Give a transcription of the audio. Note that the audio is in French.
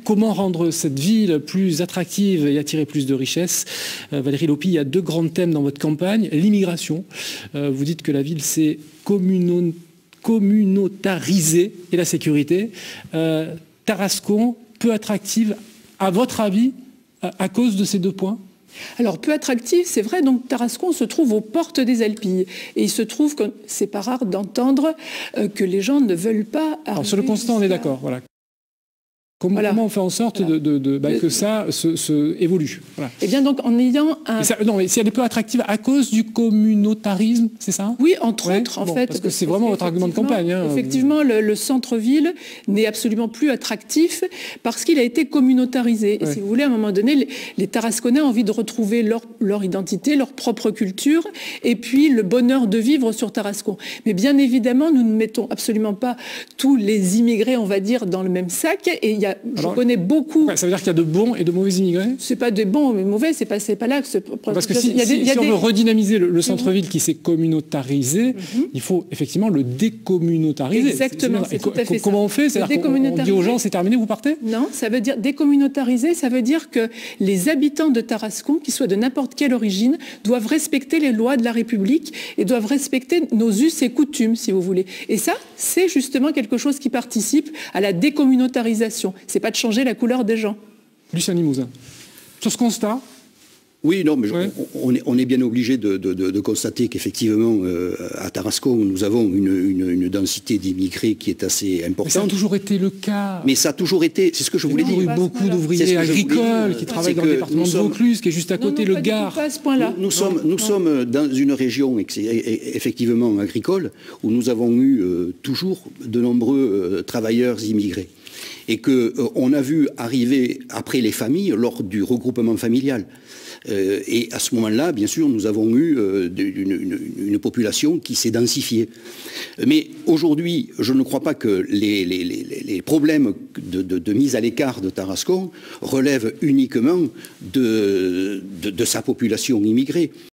Comment rendre cette ville plus attractive et attirer plus de richesses? Valérie Lopi, il y a deux grands thèmes dans votre campagne. L'immigration. Vous dites que la ville s'est communautarisée et la sécurité. Tarascon, peu attractive, à votre avis, à cause de ces deux points? Alors, peu attractive, c'est vrai, donc Tarascon se trouve aux portes des Alpilles. Et il se trouve que c'est pas rare d'entendre que les gens ne veulent pas arriver. Alors, sur le constat, on est d'accord, voilà. Comment on fait en sorte que ça évolue? Voilà. Eh bien, donc, en ayant un... Non, mais si elle est peu attractive à cause du communautarisme, c'est ça? Oui, entre autres, en fait. Parce que c'est vraiment votre argument de campagne. Hein. Effectivement, le centre-ville n'est absolument plus attractif parce qu'il a été communautarisé. Et si vous voulez, à un moment donné, les Tarasconnais ont envie de retrouver leur identité, leur propre culture, et puis le bonheur de vivre sur Tarascon. Mais bien évidemment, nous ne mettons absolument pas tous les immigrés, on va dire, dans le même sac. Et je connais beaucoup... Ça veut dire qu'il y a de bons et de mauvais immigrés? C'est pas de bons et mauvais, c'est pas là que... Parce que si on veut redynamiser le centre-ville qui s'est communautarisé, il faut effectivement le décommunautariser. Exactement, c'est tout à fait ça. Comment on fait? C'est-à-dire qu'on dit aux gens, c'est terminé, vous partez? Non, ça veut dire décommunautariser, ça veut dire que les habitants de Tarascon, qu'ils soient de n'importe quelle origine, doivent respecter les lois de la République et doivent respecter nos us et coutumes, si vous voulez. Et ça, c'est justement quelque chose qui participe à la décommunautarisation. C'est pas de changer la couleur des gens. Lucien Limousin, sur ce constat? Oui, non, mais on est bien obligé de constater qu'effectivement, à Tarascon, nous avons une densité d'immigrés qui est assez importante. Mais ça a toujours été le cas. Mais ça a toujours été, c'est ce que je voulais dire. Il y a eu beaucoup d'ouvriers agricoles qui travaillent dans le département de Vaucluse, qui est juste à côté, le Gard. Pas à ce point-là. Nous sommes dans une région effectivement agricole où nous avons eu toujours de nombreux travailleurs immigrés. Et qu'on a vu arriver après les familles lors du regroupement familial. Et à ce moment-là, bien sûr, nous avons eu une population qui s'est densifiée. Mais aujourd'hui, je ne crois pas que les problèmes de mise à l'écart de Tarascon relèvent uniquement de sa population immigrée.